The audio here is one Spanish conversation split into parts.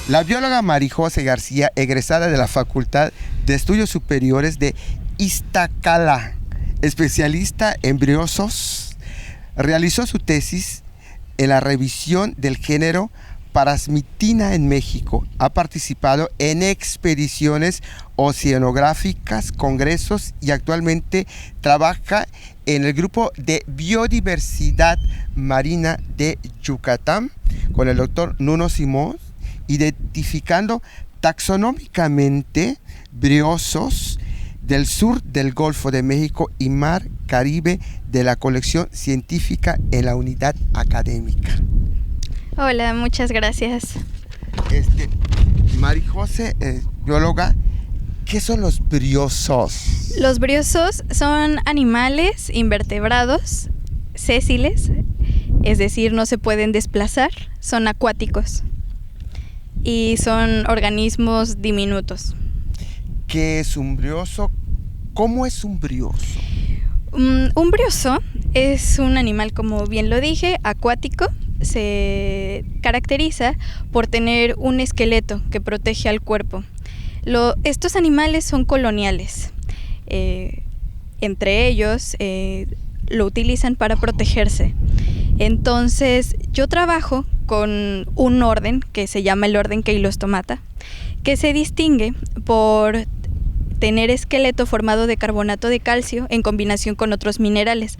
La bióloga Marijose García, egresada de la Facultad de Estudios Superiores de Iztacala, especialista en briosos, realizó su tesis en la revisión del género Parasmitina en México. Ha participado en expediciones oceanográficas, congresos y actualmente trabaja en el grupo de biodiversidad marina de Yucatán con el doctor Nuno Simón, identificando taxonómicamente briosos del sur del Golfo de México y Mar Caribe de la colección científica en la unidad académica. Hola, muchas gracias. Marijose, bióloga, ¿qué son los briosos? Los briosos son animales invertebrados, sésiles, es decir, no se pueden desplazar, son acuáticos y son organismos diminutos. ¿Qué es un brioso? ¿Cómo es un brioso? Un brioso es un animal, como bien lo dije, acuático. Se caracteriza por tener un esqueleto que protege al cuerpo. Estos animales son coloniales. Entre ellos lo utilizan para protegerse. Entonces, yo trabajo con un orden que se llama el orden Cheilostomata, que se distingue por tener esqueleto formado de carbonato de calcio en combinación con otros minerales.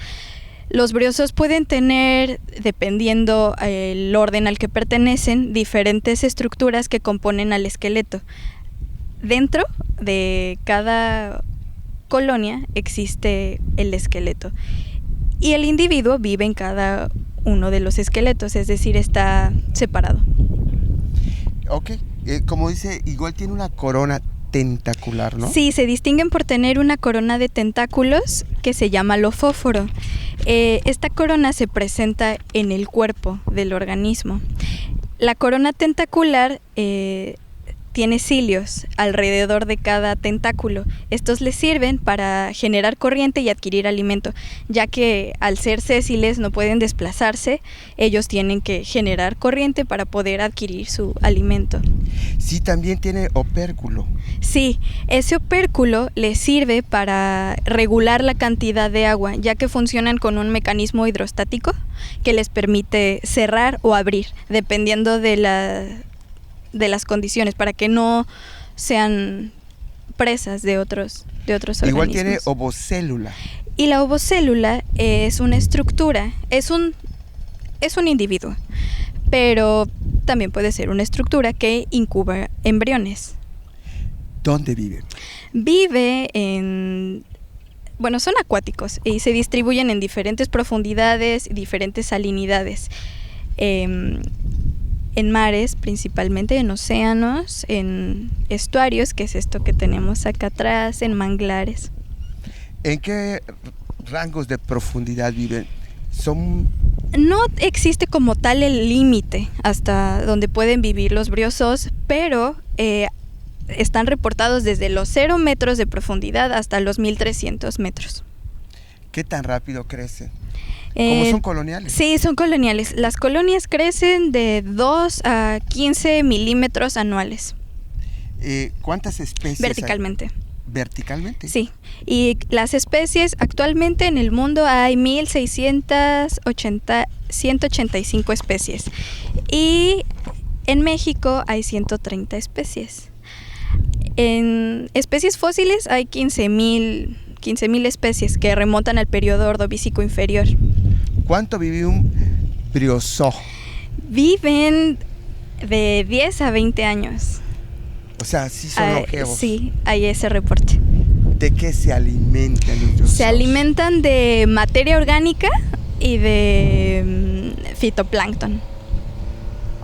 Los briosos pueden tener, dependiendo el orden al que pertenecen, diferentes estructuras que componen al esqueleto. Dentro de cada colonia existe el esqueleto y el individuo vive en cada uno de los esqueletos, es decir, está separado. Ok, como dice, igual tiene una corona tentacular, ¿no? Sí, se distinguen por tener una corona de tentáculos que se llama lofóforo. Esta corona se presenta en el cuerpo del organismo. La corona tentacular tiene cilios alrededor de cada tentáculo. Estos les sirven para generar corriente y adquirir alimento, ya que al ser sésiles no pueden desplazarse, ellos tienen que generar corriente para poder adquirir su alimento. Sí, también tiene opérculo. Sí, ese opérculo les sirve para regular la cantidad de agua, ya que funcionan con un mecanismo hidrostático que les permite cerrar o abrir, dependiendo de las condiciones, para que no sean presas de otros organismos. Igual tiene ovocélula. Y la ovocélula es una estructura, es un individuo, pero también puede ser una estructura que incuba embriones. ¿Dónde vive? Son acuáticos y se distribuyen en diferentes profundidades, diferentes salinidades. En mares, principalmente en océanos, en estuarios, que es esto que tenemos acá atrás, en manglares. ¿En qué rangos de profundidad viven? No existe como tal el límite hasta donde pueden vivir los briosos, pero están reportados desde los 0 metros de profundidad hasta los 1300 metros. ¿Qué tan rápido crecen? ¿Cómo son coloniales? Sí, son coloniales. Las colonias crecen de 2 a 15 milímetros anuales. ¿Cuántas especies verticalmente hay? ¿Verticalmente? Sí, y las especies actualmente en el mundo hay 185 especies y en México hay 130 especies. En especies fósiles hay 15,000 especies que remontan al periodo Ordovícico inferior. ¿Cuánto vive un brioso? Viven de 10 a 20 años. O sea, sí son longevos. Sí, hay ese reporte. ¿De qué se alimentan los briosos? Se alimentan de materia orgánica y de fitoplancton.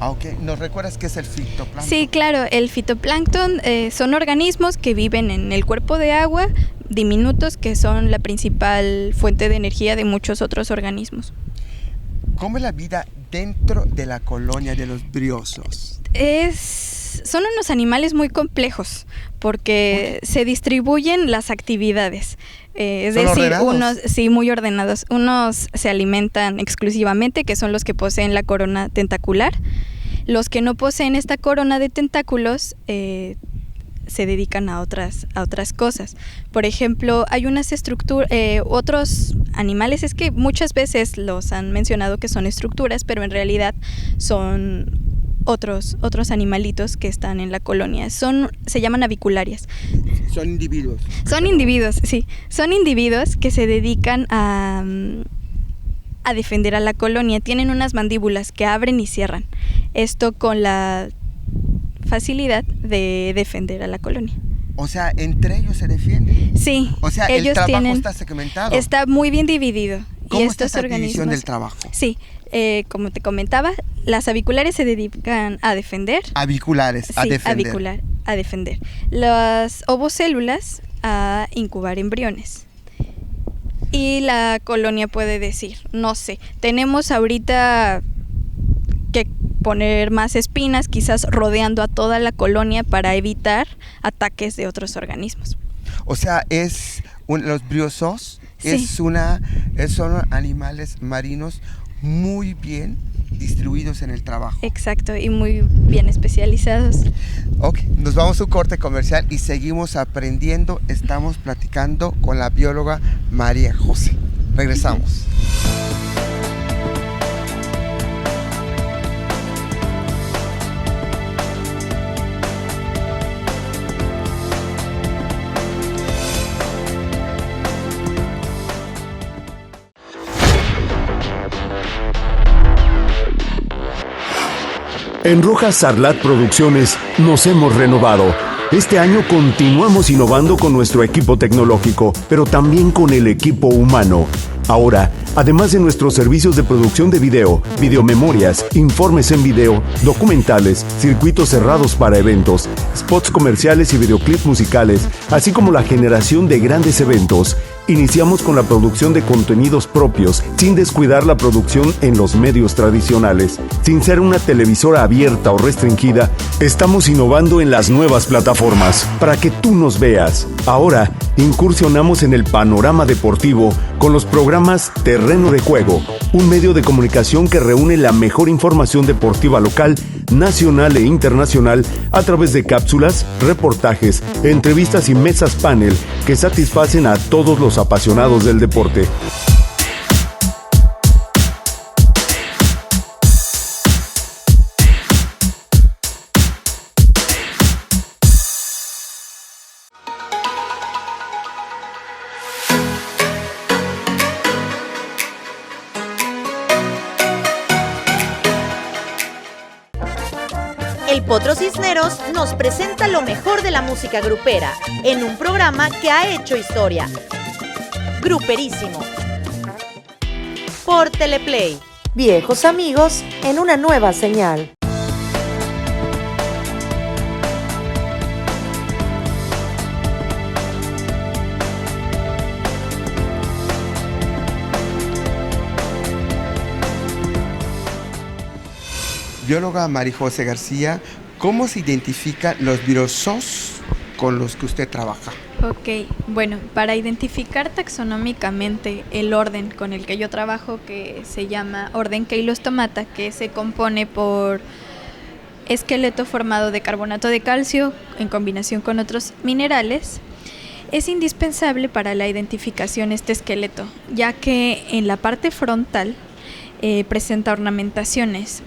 Ok. ¿Nos recuerdas qué es el fitoplancton? Sí, claro. El fitoplancton son organismos que viven en el cuerpo de agua, diminutos, que son la principal fuente de energía de muchos otros organismos. ¿Cómo es la vida dentro de la colonia de los briosos? Son unos animales muy complejos porque se distribuyen las actividades. Es decir, ordenados. Unos sí, muy ordenados. Unos se alimentan exclusivamente, que son los que poseen la corona tentacular. Los que no poseen esta corona de tentáculos se dedican a otras cosas. Por ejemplo, hay unas estructuras, otros animales, es que muchas veces los han mencionado que son estructuras, pero en realidad son otros animalitos que están en la colonia. Se llaman avicularias. Son individuos. Son individuos, sí. Son individuos que se dedican a defender a la colonia. Tienen unas mandíbulas que abren y cierran. Esto con la facilidad de defender a la colonia. O sea, entre ellos se defienden. Sí. O sea, ellos el trabajo está segmentado. Está muy bien dividido. ¿Cómo está esa división del trabajo? Sí, como te comentaba, las aviculares se dedican a defender. Aviculares, a defender. Avicular, a defender. Las ovocélulas a incubar embriones. Y la colonia puede decir, no sé, tenemos ahorita que poner más espinas, quizás rodeando a toda la colonia para evitar ataques de otros organismos. O sea, los briozoos sí. son animales marinos muy bien distribuidos en el trabajo. Exacto, y muy bien especializados. Ok, nos vamos a un corte comercial y seguimos aprendiendo. Estamos platicando con la bióloga María José. Regresamos. En Rojas Sarlat Producciones nos hemos renovado. Este año continuamos innovando con nuestro equipo tecnológico, pero también con el equipo humano. Ahora, además de nuestros servicios de producción de video, videomemorias, informes en video, documentales, circuitos cerrados para eventos, spots comerciales y videoclips musicales, así como la generación de grandes eventos, iniciamos con la producción de contenidos propios, sin descuidar la producción en los medios tradicionales. Sin ser una televisora abierta o restringida, estamos innovando en las nuevas plataformas para que tú nos veas. Ahora, incursionamos en el panorama deportivo con los programas Terreno de Juego, un medio de comunicación que reúne la mejor información deportiva local, nacional e internacional a través de cápsulas, reportajes, entrevistas y mesas panel que satisfacen a todos los apasionados del deporte. El Potro Cisneros nos presenta lo mejor de la música grupera en un programa que ha hecho historia. Gruperísimo. Por Teleplay. Viejos amigos en una nueva señal. Bióloga María José García, ¿cómo se identifican los briozoos con los que usted trabaja? Ok, bueno, para identificar taxonómicamente el orden con el que yo trabajo, que se llama orden Keylostomata, que se compone por esqueleto formado de carbonato de calcio en combinación con otros minerales, es indispensable para la identificación este esqueleto, ya que en la parte frontal presenta ornamentaciones,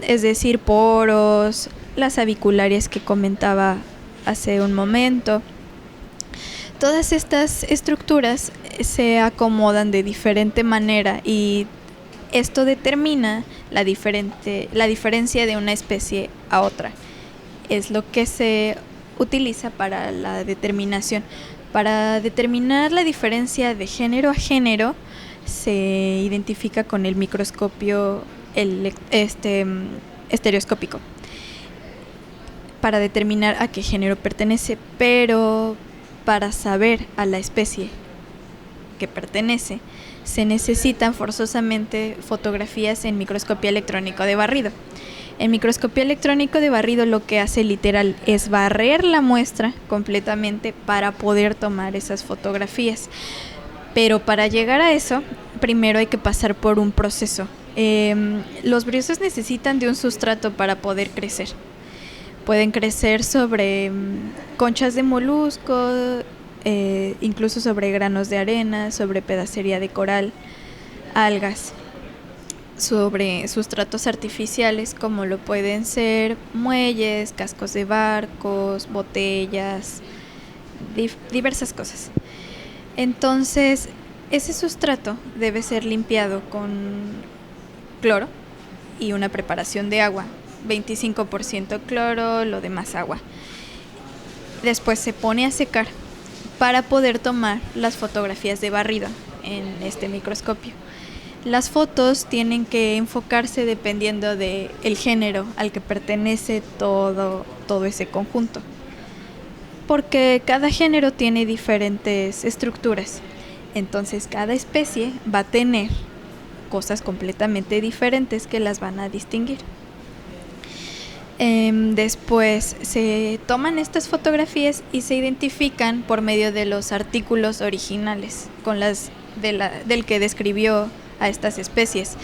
es decir, poros, las avicularias que comentaba hace un momento. Todas estas estructuras se acomodan de diferente manera y esto determina la diferencia de una especie a otra. Es lo que se utiliza para la determinación. Para determinar la diferencia de género a género, se identifica con el microscopio estereoscópico para determinar a qué género pertenece, pero para saber a la especie que pertenece se necesitan forzosamente fotografías en microscopía electrónico de barrido. El microscopio electrónico de barrido lo que hace literal es barrer la muestra completamente para poder tomar esas fotografías. Pero para llegar a eso, primero hay que pasar por un proceso Los briosos necesitan de un sustrato para poder crecer. Pueden crecer sobre conchas de molusco, incluso sobre granos de arena, sobre pedacería de coral, algas, sobre sustratos artificiales como lo pueden ser muelles, cascos de barcos, botellas, diversas cosas. Entonces, ese sustrato debe ser limpiado con cloro y una preparación de agua, 25% cloro, lo demás agua. Después se pone a secar para poder tomar las fotografías de barrido en este microscopio. Las fotos tienen que enfocarse dependiendo del género al que pertenece todo ese conjunto, porque cada género tiene diferentes estructuras. Entonces cada especie va a tener cosas completamente diferentes que las van a distinguir. Después se toman estas fotografías y se identifican por medio de los artículos originales con las del que describió a estas especies,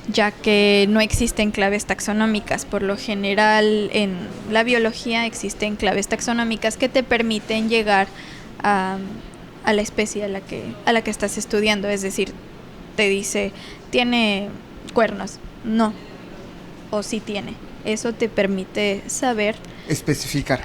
ya que no existen claves taxonómicas. Por lo general en la biología existen claves taxonómicas que te permiten llegar a la especie a la que estás estudiando. Es decir, te dice, ¿tiene cuernos? No. O sí tiene. Eso te permite saber, especificar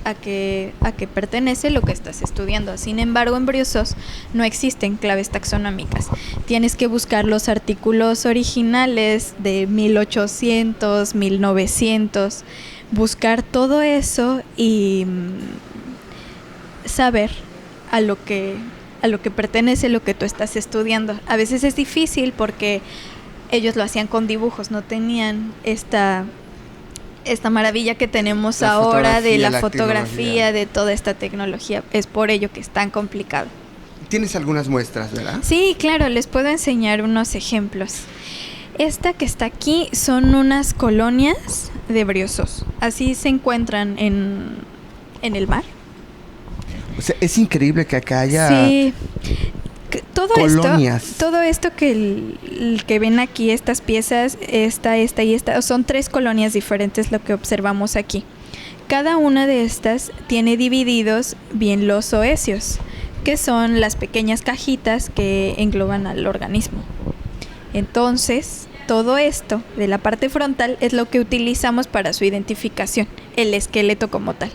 a qué pertenece lo que estás estudiando. Sin embargo, en briosos no existen claves taxonómicas. Tienes que buscar los artículos originales de 1800, 1900, buscar todo eso y saber a lo que pertenece lo que tú estás estudiando. A veces es difícil porque ellos lo hacían con dibujos, no tenían esta maravilla que tenemos ahora de la fotografía, de toda esta tecnología. Es por ello que es tan complicado. Tienes algunas muestras, ¿verdad? Sí, claro, les puedo enseñar unos ejemplos. Esta que está aquí son unas colonias de briosos. Así se encuentran en el mar. O sea, es increíble que acá haya... Sí. Colonias. Todo esto que ven aquí, estas piezas, esta y esta, son 3 colonias diferentes lo que observamos aquí. Cada una de estas tiene divididos bien los oecios, que son las pequeñas cajitas que engloban al organismo. Entonces, todo esto de la parte frontal es lo que utilizamos para su identificación, el esqueleto como tal.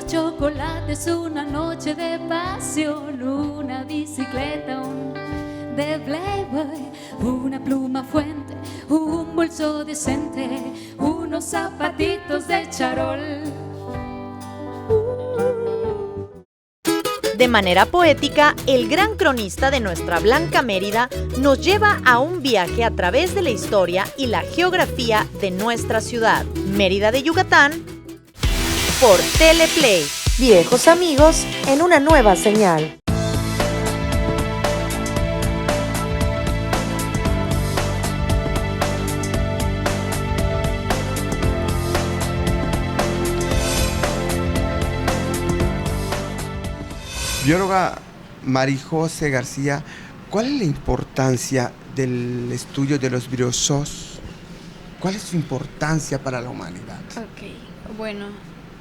chocolates, una noche de pasión, una bicicleta, de Playboy, una pluma fuente, un bolso decente, unos zapatitos de charol. De manera poética, el gran cronista de nuestra Blanca Mérida nos lleva a un viaje a través de la historia y la geografía de nuestra ciudad, Mérida de Yucatán, por Teleplay. Viejos amigos en una nueva señal. Bióloga Marijose García, ¿cuál es la importancia del estudio de los briozoos? ¿Cuál es su importancia para la humanidad? Ok, bueno,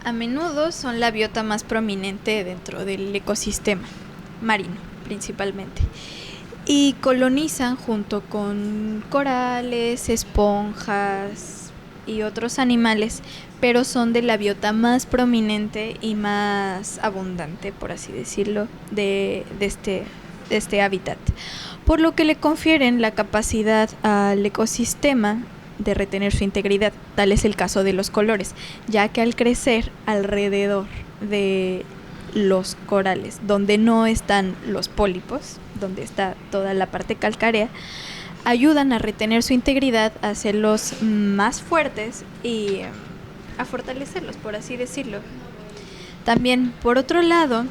a menudo son la biota más prominente dentro del ecosistema marino, principalmente. Y colonizan junto con corales, esponjas y otros animales, pero son de la biota más prominente y más abundante, por así decirlo, de este hábitat. Por lo que le confieren la capacidad al ecosistema de retener su integridad. Tal es el caso de los colores, ya que al crecer alrededor de los corales, donde no están los pólipos, donde está toda la parte calcárea, ayudan a retener su integridad, a hacerlos más fuertes y a fortalecerlos, por así decirlo. También, por otro lado,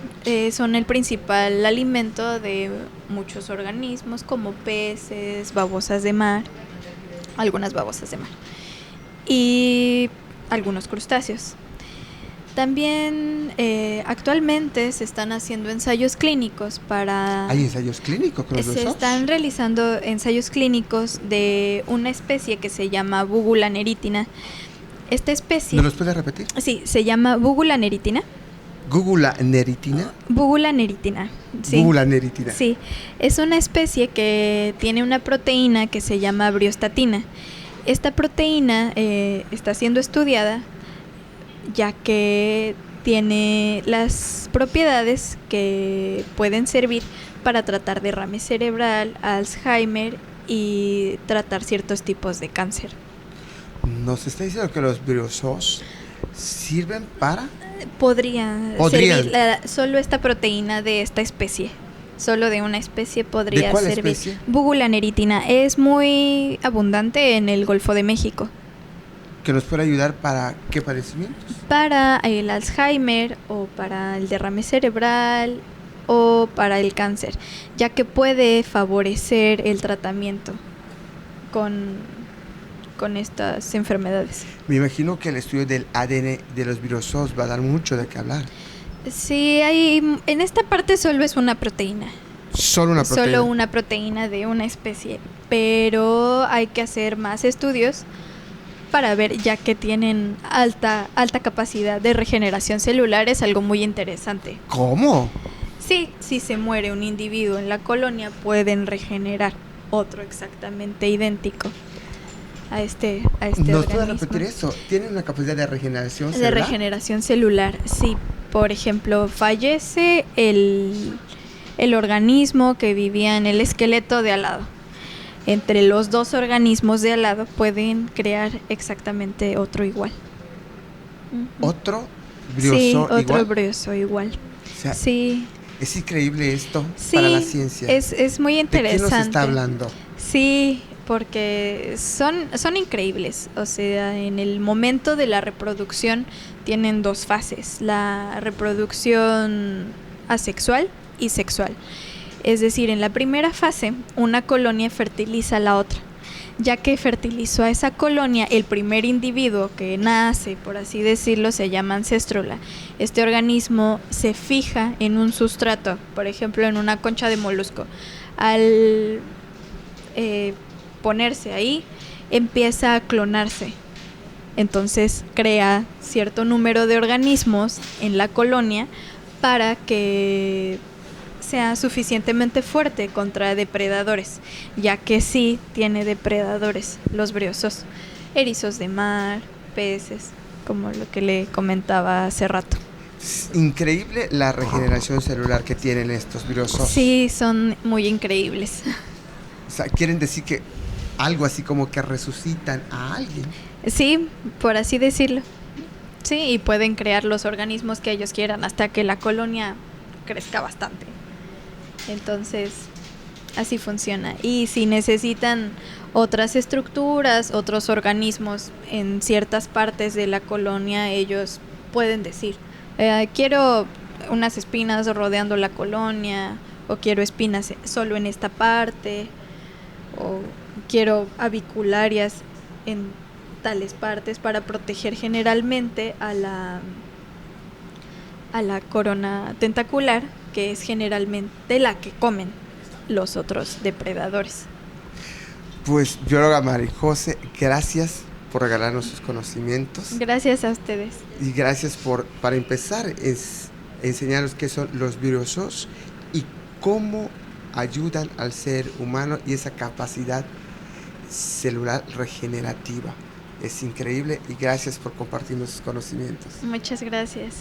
son el principal alimento de muchos organismos como peces, babosas de mar, algunas babosas de mar y algunos crustáceos. También actualmente se están haciendo ensayos clínicos para... ¿Hay ensayos clínicos con los Se biosos? están realizando ensayos clínicos de una especie que se llama Bugula neritina. Esta especie... ¿No los puedes repetir? Sí, se llama Bugula neritina. Bugula neritina. Bugula neritina. Sí. Bugula neritina. Sí, es una especie que tiene una proteína que se llama briostatina. Esta proteína está siendo estudiada ya que tiene las propiedades que pueden servir para tratar derrame cerebral, Alzheimer y tratar ciertos tipos de cáncer. ¿Nos está diciendo que los biosos sirven para...? Podrían servir solo esta proteína de esta especie. Solo de una especie podría ¿De cuál servir. especie? Bugula neritina es muy abundante en el Golfo de México. ¿Que nos puede ayudar para qué padecimientos? Para el Alzheimer o para el derrame cerebral o para el cáncer, ya que puede favorecer el tratamiento con estas enfermedades. Me imagino que el estudio del ADN de los biosos va a dar mucho de qué hablar. Sí, en esta parte solo es una proteína. Solo una proteína. Solo una proteína de una especie, pero hay que hacer más estudios para ver, ya que tienen alta capacidad de regeneración celular. Es algo muy interesante. ¿Cómo? Sí, si se muere un individuo en la colonia, pueden regenerar otro exactamente idéntico a este ¿Nos organismo. puede repetir eso? ¿Tienen una capacidad de regeneración De celular? regeneración celular, sí. Por ejemplo, fallece el organismo que vivía en el esqueleto de al lado. Entre los dos organismos de al lado pueden crear exactamente otro igual. ¿Otro brioso sí, igual? otro brioso igual. O sea, Sí, es increíble esto sí, para la ciencia. es muy ¿De interesante. qué nos está hablando? Sí, porque son increíbles. O sea, en el momento de la reproducción tienen dos fases: la reproducción asexual y sexual. Es decir, en la primera fase, una colonia fertiliza a la otra. Ya que fertilizó a esa colonia, el primer individuo que nace, por así decirlo, se llama ancéstrula. Este organismo se fija en un sustrato, por ejemplo, en una concha de molusco. Al ponerse ahí, empieza a clonarse. Entonces crea cierto número de organismos en la colonia para que sea suficientemente fuerte contra depredadores, ya que sí tiene depredadores los briosos, erizos de mar, peces, como lo que le comentaba hace rato. Es increíble la regeneración celular que tienen estos briosos. Sí, son muy increíbles. O sea, quieren decir que algo así como que resucitan a alguien. Sí, por así decirlo. Sí, y pueden crear los organismos que ellos quieran hasta que la colonia crezca bastante. Entonces, así funciona. Y si necesitan otras estructuras, otros organismos en ciertas partes de la colonia, ellos pueden decir, quiero unas espinas rodeando la colonia, o quiero espinas solo en esta parte, o quiero avicularias en tales partes, para proteger generalmente a la corona tentacular, que es generalmente la que comen los otros depredadores. Pues, bióloga María José, gracias por regalarnos sus conocimientos. Gracias a ustedes. Y gracias para empezar, enseñarnos qué son los briosos y cómo ayudan al ser humano y esa capacidad celular regenerativa. Es increíble y gracias por compartirnos sus conocimientos. Muchas gracias.